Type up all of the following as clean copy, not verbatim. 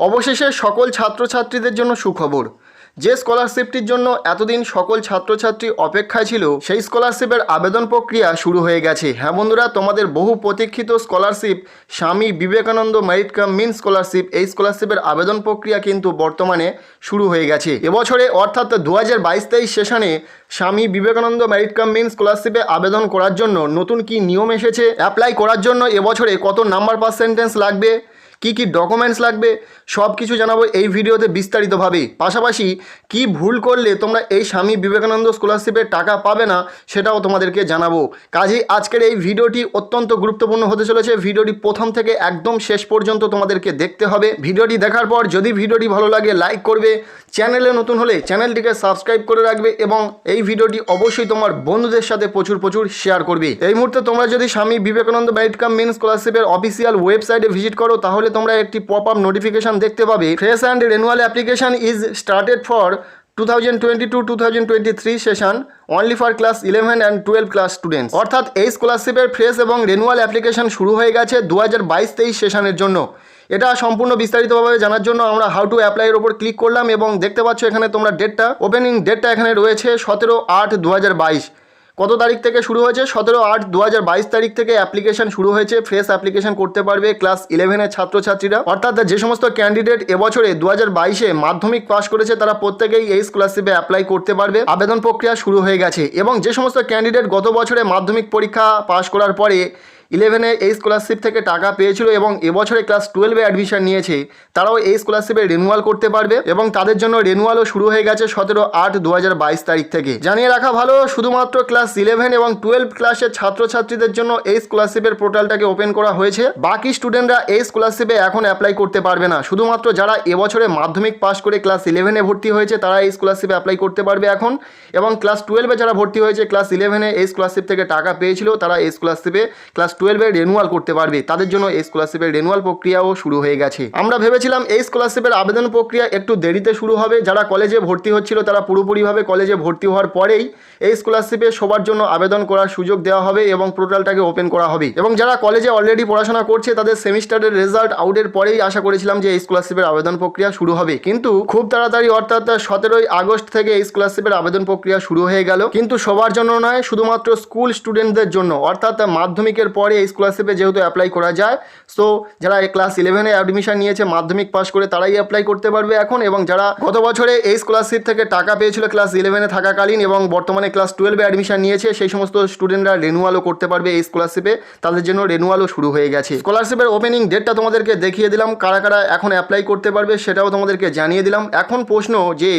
অবশেষে সকল ছাত্রছাত্রীদের জন্য সুখবর। যে স্কলারশিপটির জন্য এতদিন সকল ছাত্রছাত্রী অপেক্ষায় ছিল, সেই স্কলারশিপের আবেদন প্রক্রিয়া শুরু হয়ে গেছে। হ্যাঁ বন্ধুরা, তোমাদের বহু প্রতীক্ষিত scholarship Swami Vivekananda merit cum means scholarship, এই স্কলারশিপের আবেদন প্রক্রিয়া কিন্তু বর্তমানে শুরু হয়ে গেছে। এবছরে অর্থাৎ 2022-23 সেশনে স্বামী বিবেকানন্দ মেরিট কাম মিন স্কলারশিপে আবেদন করার জন্য নতুন কি নিয়ম এসেছে, অ্যাপ্লাই করার জন্য এবছরে কত নাম্বার পার্সেন্টেজ লাগবে, কি কি ডকুমেন্টস লাগবে, সব কিছু জানাবো এই ভিডিওতে বিস্তারিতভাবে। পাশাপাশি কি ভুল করলে তোমরা এই স্বামী বিবেকানন্দ স্কলারশিপের টাকা পাবে না সেটাও তোমাদেরকে জানাবো। কাজেই আজকের এই ভিডিওটি অত্যন্ত গুরুত্বপূর্ণ হতে চলেছে। ভিডিওটি প্রথম থেকে একদম শেষ পর্যন্ত তোমাদেরকে দেখতে হবে। ভিডিওটি দেখার পর যদি ভিডিওটি ভালো লাগে লাইক করবে, চ্যানেলে নতুন হলে চ্যানেলটিকে সাবস্ক্রাইব করে রাখবে এবং এই ভিডিওটি অবশ্যই তোমার বন্ধুদের সাথে প্রচুর শেয়ার করবে। এই মুহূর্তে তোমরা যদি স্বামী বিবেকানন্দ মেরিট কাম মিন স্কলারশিপের অফিসিয়াল ওয়েবসাইটে ভিজিট করো, তাহলে তোমরা একটি পপ আপ নোটিফিকেশন দেখতে পাবে। Fresh and renewal application is started for 2022-2023 session only for class 11 and 12 class students. অর্থাৎ এই স্কলারশিপের ফ্রেশ এবং রেনুয়াল অ্যাপ্লিকেশন শুরু হয়ে গেছে 2022-23 সেশনের জন্য। এটা সম্পূর্ণ বিস্তারিতভাবে জানার জন্য আমরা হাউ টু অ্যাপ্লাইয়ের ওপর ক্লিক করলাম এবং দেখতে পাচ্ছ এখানে তোমরা ডেটটা, ওপেনিং ডেটটা এখানে রয়েছে 17/8/2022। কত তারিখ থেকে শুরু হয়েছে? 17/8/2022 তারিখ থেকে অ্যাপ্লিকেশন শুরু হয়েছে। ফ্রেশ অ্যাপ্লিকেশন করতে পারবে ক্লাস 11-এর ছাত্রছাত্রীরা। অর্থাৎ যে সমস্ত ক্যান্ডিডেট এবছরে 2022-এ মাধ্যমিক পাস করেছে তারা প্রত্যেকেই এই স্কলারশিপে অ্যাপ্লাই করতে পারবে। আবেদন প্রক্রিয়া শুরু হয়ে গেছে এবং যে সমস্ত ক্যান্ডিডেট গত বছরে মাধ্যমিক পরীক্ষা পাস করার পরে 11-এ এই স্কলারশিপ থেকে টাকা পেয়েছিল এবং এবছরে ক্লাস 12-এ অ্যাডমিশন নিয়েছে, তারাও এই স্কলারশিপে রিনিউয়াল করতে পারবে এবং তাদের জন্য রিনিউয়ালও শুরু হয়ে গেছে 17/8/2022 তারিখ থেকে। জানিয়ে রাখা ভালো, শুধুমাত্র ক্লাস 11 এবং 12 ক্লাসের ছাত্রছাত্রীদের জন্য এই স্কলারশিপের পোর্টালটাকে ওপেন করা হয়েছে। বাকি স্টুডেন্টরা এই স্কলারশিপে এখন অ্যাপ্লাই করতে পারবে না। শুধুমাত্র যারা এবছরে মাধ্যমিক পাস করে ক্লাস 11-এ ভর্তি হয়েছে তারা এই স্কলারশিপে অ্যাপ্লাই করতে পারবে এখন, এবং ক্লাস 12-এ যারা ভর্তি হয়েছে ক্লাস 11-এ এই স্কলারশিপ থেকে টাকা পেয়েছিল তারা এই স্কলারশিপে ক্লাস 12-এ রেনুয়াল করতে পারবে। তাদের জন্য এই স্কলারশিপের রেনুয়াল প্রক্রিয়াও শুরু হয়ে গেছে। আমরা ভেবেছিলাম এই স্কলারশিপের আবেদন প্রক্রিয়া একটু দেরিতে শুরু হবে। যারা কলেজে ভর্তি হচ্ছিল তারা পুরোপুরিভাবে কলেজে ভর্তি হওয়ার পরেই এই স্কলারশিপে সবার জন্য আবেদন করার সুযোগ দেওয়া হবে এবং পোর্টালটাকে ওপেন করা হবে। এবং যারা কলেজে অলরেডি পড়াশোনা করছে তাদের সেমিস্টারের রেজাল্ট আউটের পরেই আশা করেছিলাম যে এই স্কলারশিপের আবেদন প্রক্রিয়া শুরু হবে, কিন্তু খুব তাড়াতাড়ি অর্থাৎ 17 আগস্ট থেকে এই স্কলারশিপের আবেদন প্রক্রিয়া শুরু হয়ে গেল। কিন্তু সবার জন্য নয়, শুধুমাত্র স্কুল স্টুডেন্টদের জন্য। অর্থাৎ মাধ্যমিকের পরে এই স্কলারশিপে যেহেতু অ্যাপ্লাই করা যায়, সো যারা ক্লাস 11-এ অ্যাডমিশন নিয়েছে মাধ্যমিক পাস করে তারাই অ্যাপ্লাই করতে পারবে এখন। এবং যারা গত বছরে এই স্কলারশিপ থেকে টাকা পেয়েছিল ক্লাস 11-এ থাকাকালীন এবং বর্তমানে ক্লাস 12-এ অ্যাডমিশন নিয়েছে, সেই সমস্ত স্টুডেন্টরা রেনুয়ালও করতে পারবে এই স্কলারশিপে। তাদের জন্য রেনুয়ালও শুরু হয়ে গেছে। স্কলারশিপের ওপেনিং ডেটটা তোমাদেরকে দেখিয়ে দিলাম, কারা কারা এখন অ্যাপ্লাই করতে পারবে সেটাও তোমাদেরকে জানিয়ে দিলাম। এখন প্রশ্ন যে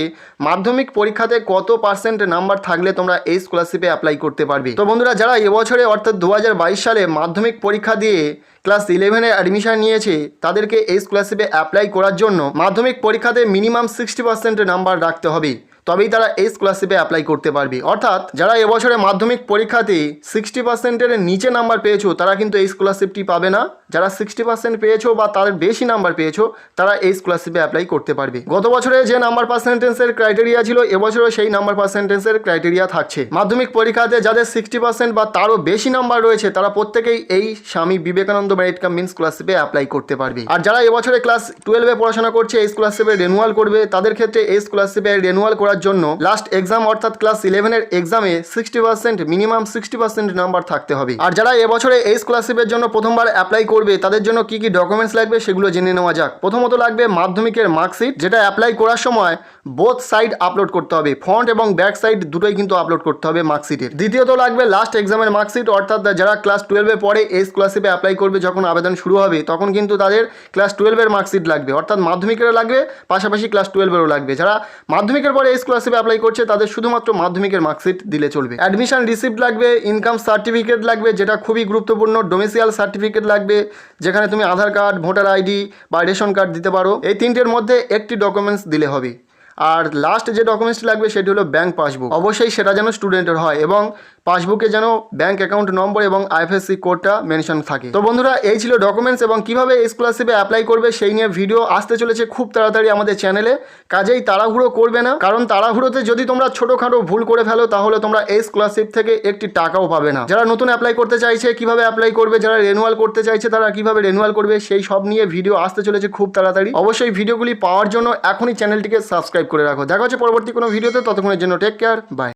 মাধ্যমিক পরীক্ষাতে কত পার্সেন্ট নাম্বার থাকলে তোমরা এই স্কলারশিপে অ্যাপ্লাই করতে পারবে। তো বন্ধুরা, যারা এবছরে অর্থাৎ 2022 সালে মাধ্যমিক পরীক্ষা দিয়ে ক্লাস 11-এ অ্যাডমিশন নিয়েছে তাদেরকে এই স্কলারশিপে অ্যাপ্লাই করার জন্য মাধ্যমিক পরীক্ষাতে মিনিমাম 60% নাম্বার রাখতে হবে, তবেই তারা এই স্কলারশিপে অ্যাপ্লাই করতে পারবে। অর্থাৎ যারা এবছরে মাধ্যমিক পরীক্ষাতে 60%-এর নিচে নাম্বার পেয়েছো তারা কিন্তু এই স্কলারশিপটি পাবে না। যারা 60% পেয়েছো বা তার বেশি নাম্বার পেয়েছো তারা এই স্কলারশিপে অ্যাপ্লাই করতে পারবে। গত বছরে যে নাম্বার পার্সেন্টেজের ক্রাইটেরিয়া ছিল এবছরও সেই নাম্বার পার্সেন্টেজের ক্রাইটেরিয়া থাকছে। মাধ্যমিক পরীক্ষাতে যাদের 60% বা তারও বেশি নাম্বার রয়েছে তারা প্রত্যেকেই এই স্বামী বিবেকানন্দ মেরিট কাম মিন স্কলারশিপে অ্যাপ্লাই করতে পারবে। আর যারা এবছরে ক্লাস 12-এ পড়াশোনা করছে এই স্কলারশিপে রেনুয়াল করবে, তাদের ক্ষেত্রে এই স্কলারশিপে রেনুয়াল করার জন্য লাস্ট এক্সাম অর্থাৎ ক্লাস 11-এর এক্সামে 60% মিনিমাম 60% নাম্বার থাকতে হবে। আর যারা এবছরে এই স্কলারশিপের জন্য প্রথমবার অ্যাপ্লাই করবে তাদের জন্য কি কি ডকুমেন্টস লাগবে সেগুলো জেনে নেওয়া যাক। প্রথমত লাগবে মাধ্যমিকের মার্কশিট, যেটা অ্যাপ্লাই করার সময় বোথ সাইড আপলোড করতে হবে, ফ্রন্ট এবং ব্যাক সাইড দুটোই কিন্তু আপলোড করতে হবে মার্কশিটের। দ্বিতীয়ত লাগবে লাস্ট এক্সামের মার্কশিট, অর্থাৎ যারা ক্লাস 12-এ পরে এই স্কলারশিপে অ্যাপ্লাই করবে যখন আবেদন শুরু হবে তখন কিন্তু তাদের ক্লাস 12-এর মার্কশিট লাগবে, অর্থাৎ মাধ্যমিকেরও লাগবে পাশাপাশি ক্লাস 12-এরও লাগবে। যারা মাধ্যমিকের পরে এই স্কলারশিপে অ্যাপ্লাই করছে তাদের শুধুমাত্র মাধ্যমিকের মার্কশিট দিলে চলবে। অ্যাডমিশন রিসিপ্ট লাগবে, ইনকাম সার্টিফিকেট লাগবে যেটা খুবই গুরুত্বপূর্ণ, ডোমিসাইল সার্টিফিকেট লাগবে যেখানে তুমি আধার কার্ড, ভোটার আইডি বা রেশন কার্ড দিতে পারো। এই তিনটের মধ্যে একটি ডকুমেন্টস দিলে হবে। আর লাস্ট যে ডকুমেন্টসটি লাগবে সেটি হলো ব্যাঙ্ক পাসবুক। অবশ্যই সেটা যেন স্টুডেন্টের হয় এবং পাসবুকে যেন ব্যাঙ্ক অ্যাকাউন্ট নম্বর এবং আইএফএসসি কোডটা মেনশন থাকে। তো বন্ধুরা, এই ছিল ডকুমেন্টস এবং কিভাবে এই স্কলারশিপে অ্যাপ্লাই করবে সেই নিয়ে ভিডিও আসতে চলেছে খুব তাড়াতাড়ি আমাদের চ্যানেলে। কাজেই তাড়াহুড়ো করবে না, কারণ তাড়াহুড়োতে যদি তোমরা ছোটোখাটো ভুল করে ফেলো তাহলে তোমরা এই স্কলারশিপ থেকে একটি টাকাও পাবে না। যারা নতুন অ্যাপ্লাই করতে চাইছে কিভাবে অ্যাপ্লাই করবে, যারা রেনুয়াল করতে চাইছে তারা কিভাবে রেনুয়াল করবে, সেই সব নিয়ে ভিডিও আসতে চলেছে খুব তাড়াতাড়ি। অবশ্যই ভিডিওগুলি পাওয়ার জন্য এখনই চ্যানেলটিকে সাবস্ক্রাইব করে রাখো। দেখা হচ্ছে পরবর্তী কোনো ভিডিওতে, ততক্ষণের জন্য টেক কেয়ার, বাই।